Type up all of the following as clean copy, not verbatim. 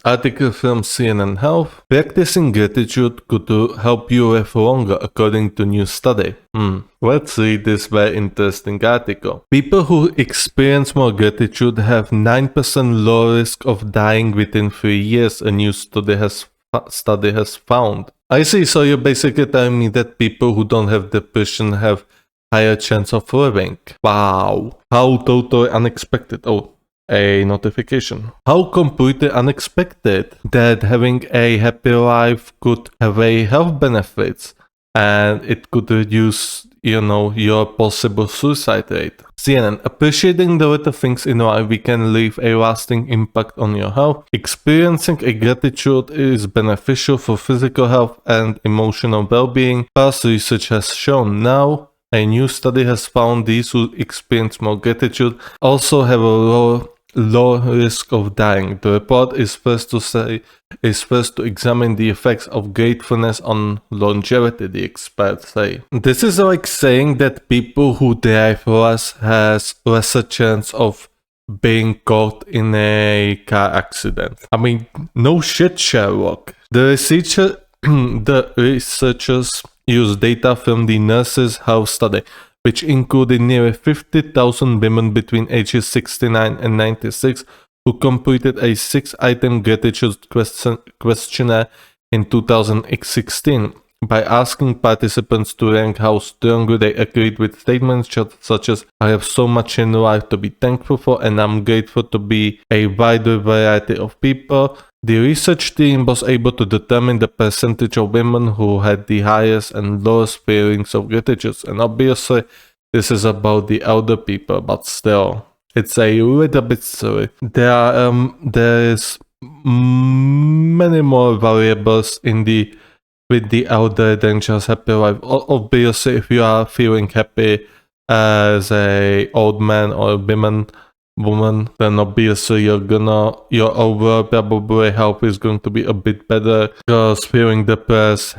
Article from CNN Health. Practicing gratitude could help you live longer according to new study. Let's read this very interesting article. People who experience more gratitude have 9% lower risk of dying within 3 years, a new study has found. I see, so you're basically telling me that people who don't have depression have higher chance of living. Wow. How totally unexpected. Oh, a notification. How completely unexpected that having a happy life could have a health benefits and it could reduce, your possible suicide rate. CNN, appreciating the little things in life we can leave a lasting impact on your health. Experiencing a gratitude is beneficial for physical health and emotional well-being. Past research has shown. Now, a new study has found these who experience more gratitude also have a low risk of dying. The report is first to examine the effects of gratefulness on longevity, the experts say. This is like saying that people who drive less has lesser chance of being caught in a car accident. I mean, no shit, Sherlock. The researchers used data from the Nurses' Health Study, which included nearly 50,000 women between ages 69 and 96 who completed a 6-item gratitude questionnaire in 2016 by asking participants to rank how strongly they agreed with statements such as, "I have so much in life to be thankful for and I'm grateful to be a wider variety of people." The research team was able to determine the percentage of women who had the highest and lowest feelings of gratitude, and obviously this is about the elder people, but still, it's a little bit silly. There is many more variables with the elder than just happy life. Obviously, if you are feeling happy as a old man or woman, then obviously your overall probably health is going to be a bit better, because feeling depressed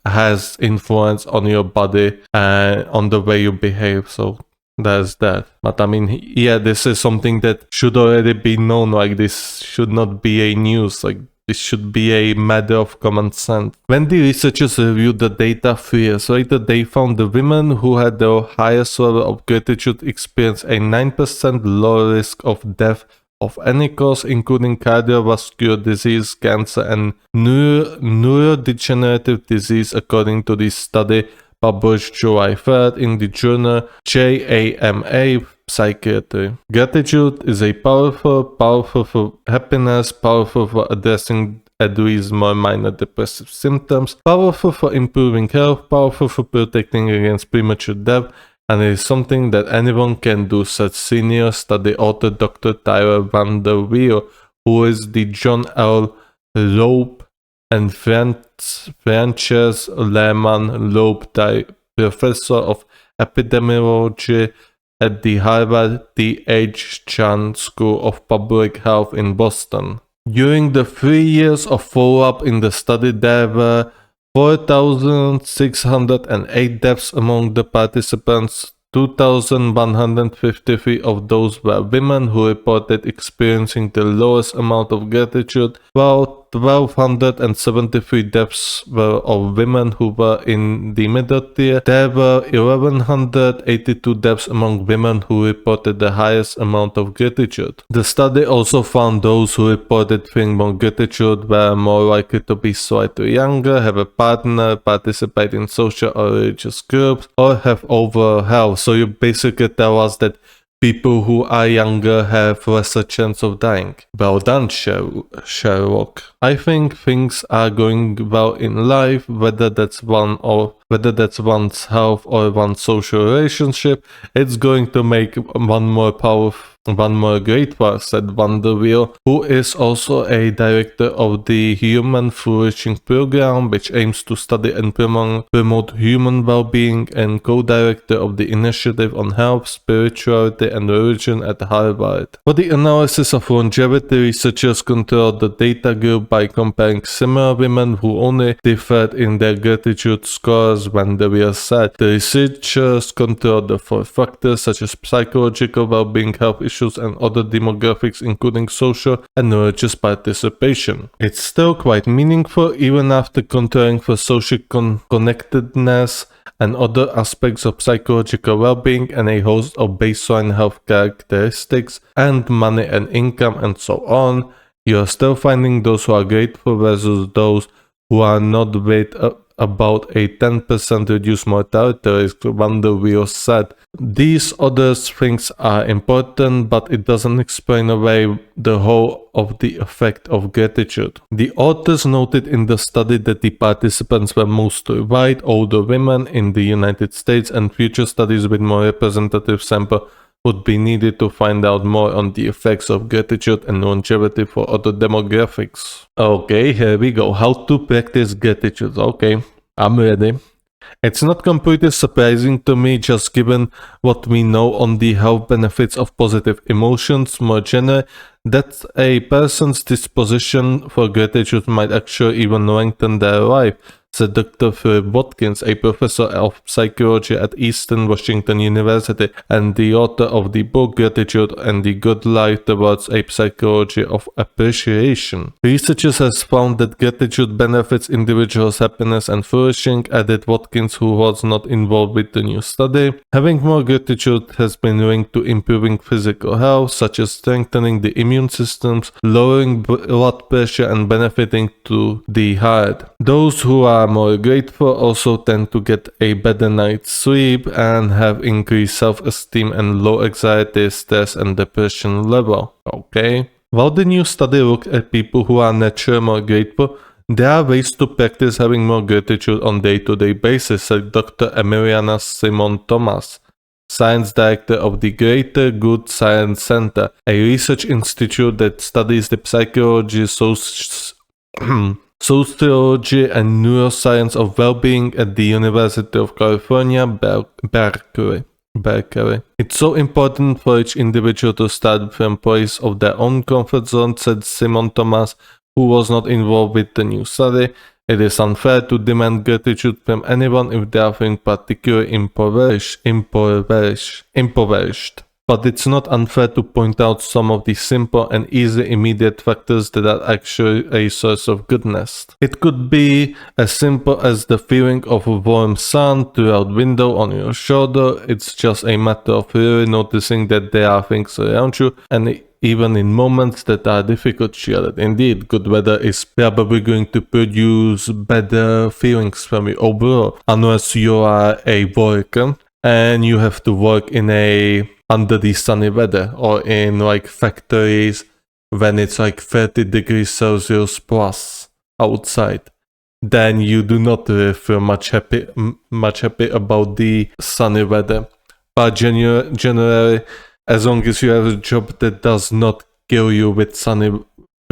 has influence on your body and on the way you behave. So there's that. But I mean, yeah, this is something that should already be known. Like, this should not be a news. Like, this should be a matter of common sense. When the researchers reviewed the data 3 years later, they found the women who had the highest level of gratitude experienced a 9% lower risk of death of any cause, including cardiovascular disease, cancer, and neurodegenerative disease, according to this study published July 3rd in the journal JAMA Psychiatry. Gratitude is a powerful for happiness, powerful for addressing at least more minor depressive symptoms, powerful for improving health, powerful for protecting against premature death, and it is something that anyone can do, said senior study author Dr. Tyler Van der Weel, who is the John L. Loeb and Frances Lehman Loeb Professor of Epidemiology at the Harvard T.H. Chan School of Public Health in Boston. During the 3 years of follow-up in the study, there were 4,608 deaths among the participants. 2,153 of those were women who reported experiencing the lowest amount of gratitude, while 1,273 deaths were of women who were in the middle tier. There were 1,182 deaths among women who reported the highest amount of gratitude. The study also found those who reported feeling more gratitude were more likely to be slightly younger, have a partner, participate in social or religious groups, or have overall health. So you basically tell us that people who are younger have lesser chance of dying. Well done, Sherlock. I think things are going well in life, whether that's one's health or one's social relationship. It's going to make one more grateful, said Van der Weel, who is also a director of the Human Flourishing Program, which aims to study and promote human well-being, and co-director of the Initiative on Health, Spirituality and Religion at Harvard. For the analysis of longevity, researchers controlled the data group by comparing similar women who only differed in their gratitude scores occurs when they are sad. The researchers controlled the 4 factors such as psychological well-being, health issues, and other demographics, including social and religious participation. It's still quite meaningful even after controlling for social connectedness and other aspects of psychological well-being and a host of baseline health characteristics and money and income and so on. You're still finding those who are grateful versus those who are not, with about a 10% reduced mortality risk. Wonder Wheel said. These other things are important, but it doesn't explain away the whole of the effect of gratitude. The authors noted in the study that the participants were mostly white, older women in the United States, and future studies with more representative sample would be needed to find out more on the effects of gratitude and longevity for other demographics. Okay, here we go. How to practice gratitude. Okay, I'm ready. It's not completely surprising to me, just given what we know on the health benefits of positive emotions more generally, that a person's disposition for gratitude might actually even lengthen their life, said Dr. Philip Watkins, a professor of psychology at Eastern Washington University and the author of the book Gratitude and the Good Life Towards a Psychology of Appreciation. Researchers have found that gratitude benefits individuals' happiness and flourishing, added Watkins, who was not involved with the new study. Having more gratitude has been linked to improving physical health, such as strengthening the immune systems, lowering blood pressure, and benefiting to the heart. Those who are more grateful also tend to get a better night's sleep and have increased self-esteem and low anxiety, stress, and depression level. Okay. While the new study looked at people who are naturally more grateful, there are ways to practice having more gratitude on a day-to-day basis, said Dr. Emiliana Simon Thomas, Science Director of the Greater Good Science Center, a research institute that studies the psychology, sociology, and neuroscience of well-being at the University of California, Berkeley. It's so important for each individual to start from a place of their own comfort zone, said Simon Thomas, who was not involved with the new study. It is unfair to demand gratitude from anyone if they are feeling particularly impoverished. But it's not unfair to point out some of the simple and easy immediate factors that are actually a source of goodness. It could be as simple as the feeling of a warm sun throughout window on your shoulder. It's just a matter of really noticing that there are things around you, and even in moments that are difficult, she added. Indeed, good weather is probably going to produce better feelings from you overall, unless you are a worker and you have to work under the sunny weather, or in like factories when it's like 30 degrees Celsius plus outside. Then you do not really feel much happy about the sunny weather. But generally, as long as you have a job that does not kill you with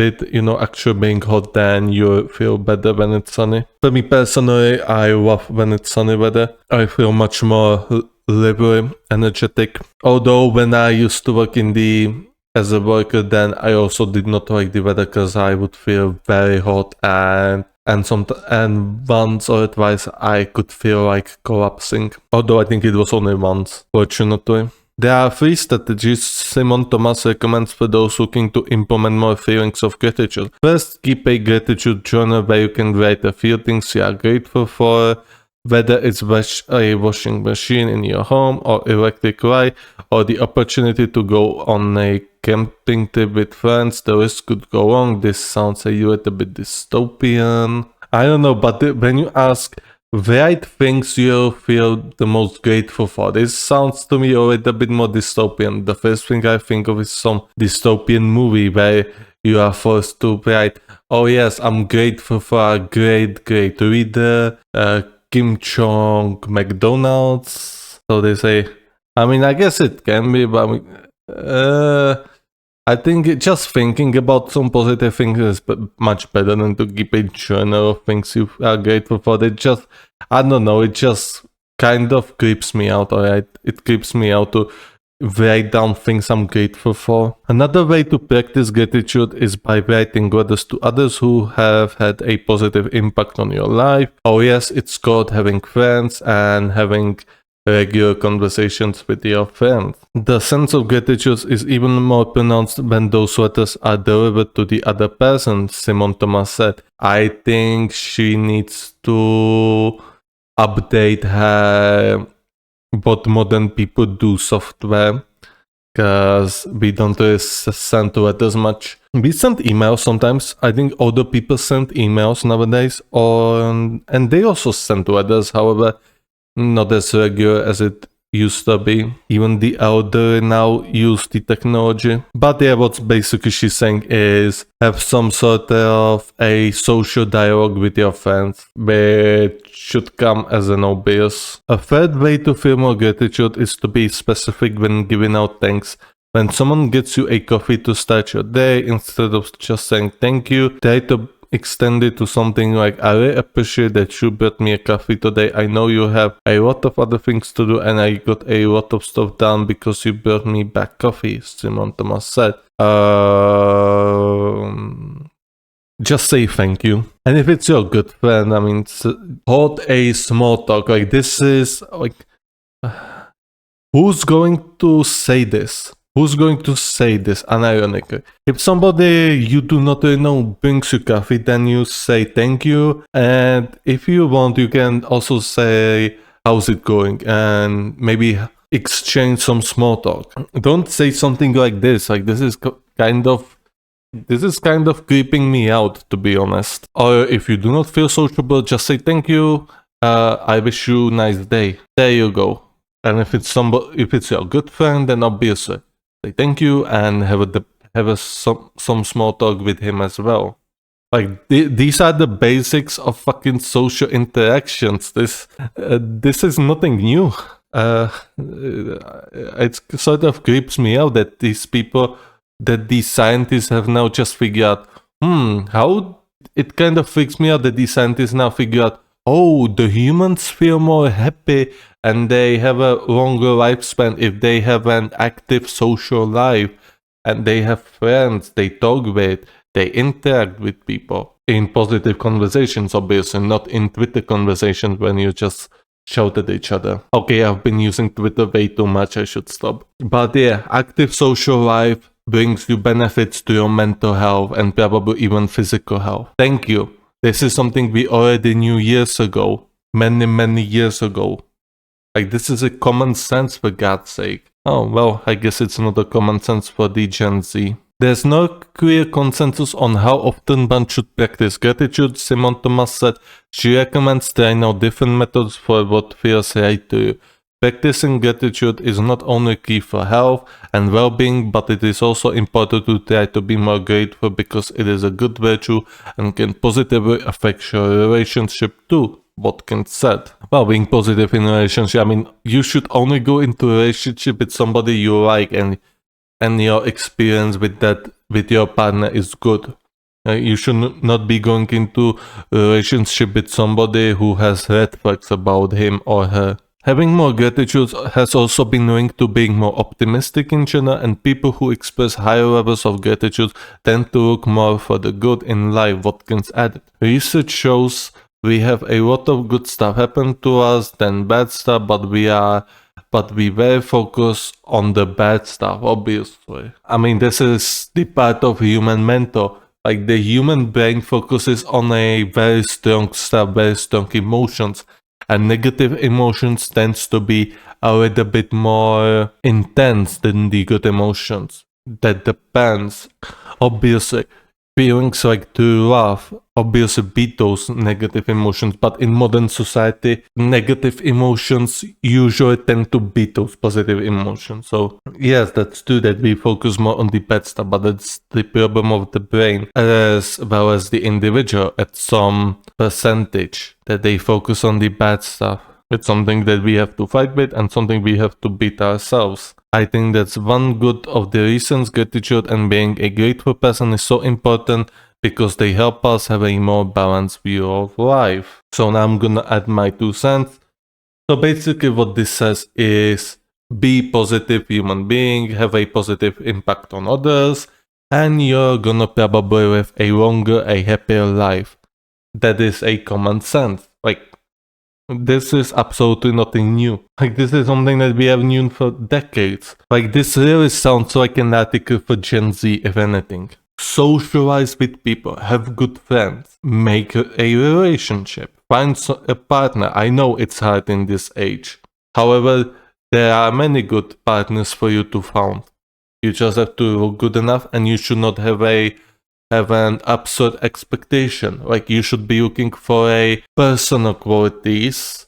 actually being hot, then you feel better when it's sunny. For me personally, I love when it's sunny weather. I feel much more lively, energetic. Although when I used to work as a worker, then I also did not like the weather because I would feel very hot and once or twice I could feel like collapsing. Although I think it was only once, fortunately. There are 3 strategies Simon Thomas recommends for those looking to implement more feelings of gratitude. First, keep a gratitude journal where you can write a few things you are grateful for, whether it's a washing machine in your home, or electric light, or the opportunity to go on a camping trip with friends. The list could go on. This sounds a little bit dystopian. I don't know, but when you ask write things you feel the most grateful for, this sounds to me a little bit more dystopian. The first thing I think of is some dystopian movie where you are forced to write, oh yes, I'm grateful for a great reader, Kim Jong McDonald's. So they say, I mean, I guess it can be, but I think just thinking about some positive things is much better than to keep a journal of things you are grateful for. I don't know, it just kind of creeps me out, alright? It creeps me out to write down things I'm grateful for. Another way to practice gratitude is by writing letters to others who have had a positive impact on your life. Oh yes, it's called having friends and having regular conversations with your friends. The sense of gratitude is even more pronounced when those letters are delivered to the other person, Simon Thomas said. I think she needs to update her what modern people do software, because we don't really send letters much. We send emails sometimes. I think older people send emails nowadays, and they also send letters, however, not as regular as it used to be. Even the elder now use the technology. But yeah, what basically she's saying is have some sort of a social dialogue with your friends, which should come as an obvious. A third way to feel more gratitude is to be specific when giving out thanks. When someone gets you a coffee to start your day, instead of just saying thank you, try to extend it to something like, I really appreciate that you brought me a coffee today. I know you have a lot of other things to do and I got a lot of stuff done because you brought me back coffee, Simon Thomas said. Just say thank you. And if it's your good friend, I mean, hold a small talk. Like, this is like, who's going to say this? Who's going to say this unironically? If somebody you do not really know brings you coffee, then you say thank you. And if you want, you can also say, how's it going? And maybe exchange some small talk. Don't say something like this. Like, this is kind of creeping me out, to be honest. Or if you do not feel sociable, just say thank you. I wish you a nice day. There you go. And if it's your good friend, then obviously say thank you and have some small talk with him as well. Like, these are the basics of fucking social interactions. This is nothing new. It sort of creeps me out that these scientists have now just figured out, how it kind of freaks me out that these scientists now figure out, oh, the humans feel more happy and they have a longer lifespan if they have an active social life and they have friends they talk with, they interact with people in positive conversations, obviously, not in Twitter conversations when you just shout at each other. Okay, I've been using Twitter way too much, I should stop. But yeah, active social life brings you benefits to your mental health and probably even physical health. Thank you. This is something we already knew years ago. Many years ago. Like, this is a common sense, for God's sake. Oh, well, I guess it's not a common sense for the Gen Z. There's no clear consensus on how often one should practice gratitude, Simon Thomas said. She recommends trying out different methods for what feels right to you. Practicing gratitude is not only key for health and well-being, but it is also important to try to be more grateful because it is a good virtue and can positively affect your relationship too. Watkins said. Well, being positive in a relationship, I mean, you should only go into a relationship with somebody you like and your experience with your partner is good. You should not be going into a relationship with somebody who has red flags about him or her. Having more gratitude has also been linked to being more optimistic in general, and people who express higher levels of gratitude tend to look more for the good in life, Watkins added. Research shows we have a lot of good stuff happen to us than bad stuff, but we very focus on the bad stuff, obviously. I mean, this is the part of human mental. Like, the human brain focuses on a very strong stuff, very strong emotions. And negative emotions tends to be a little bit more intense than the good emotions. That depends. Obviously, feelings like to love obviously beat those negative emotions, but in modern society, negative emotions usually tend to beat those positive emotions. So yes, that's true that we focus more on the bad stuff, but that's the problem of the brain as well as the individual at some percentage, that they focus on the bad stuff. It's something that we have to fight with and something we have to beat ourselves. I think that's one good of the reasons gratitude and being a grateful person is so important, because they help us have a more balanced view of life. So now I'm gonna add my 2 cents. So basically what this says is, be positive human being, have a positive impact on others, and you're gonna probably live a longer, a happier life. That is a common sense. Like, this is absolutely nothing new. Like, this is something that we have known for decades. Like, this really sounds like an article for Gen Z, if anything. Socialize with people, have good friends, make a relationship, find a partner. I know it's hard in this age. However, there are many good partners for you to find. You just have to look good enough, and you should not have an absurd expectation. Like, you should be looking for a personal qualities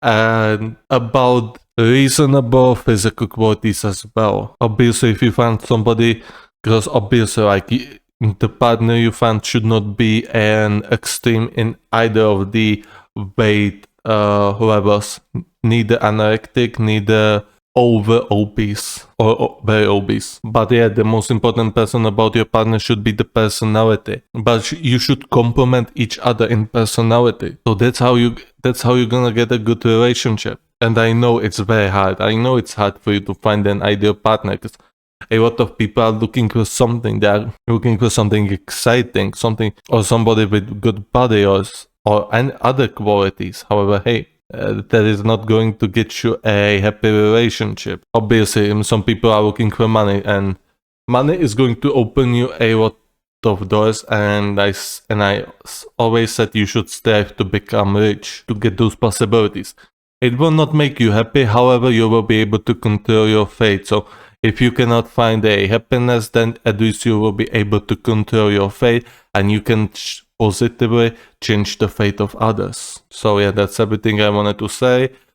and about reasonable physical qualities as well. Obviously, if you find somebody, because obviously, like, the partner you find should not be an extreme in either of the weight levels, neither anorectic, neither over obese or very obese. But yeah, the most important person about your partner should be the personality. But you should complement each other in personality. So that's how you're gonna get a good relationship. And I know it's very hard. I know it's hard for you to find an ideal partner, because a lot of people are looking for something. They are looking for something exciting, something, or somebody with good body or and other qualities. However, hey, that is not going to get you a happy relationship. Obviously, some people are looking for money, and money is going to open you a lot of doors. And I always said you should strive to become rich to get those possibilities. It will not make you happy. However, you will be able to control your fate. So if you cannot find a happiness, then at least you will be able to control your fate, and you can positively change the fate of others. So yeah, that's everything I wanted to say.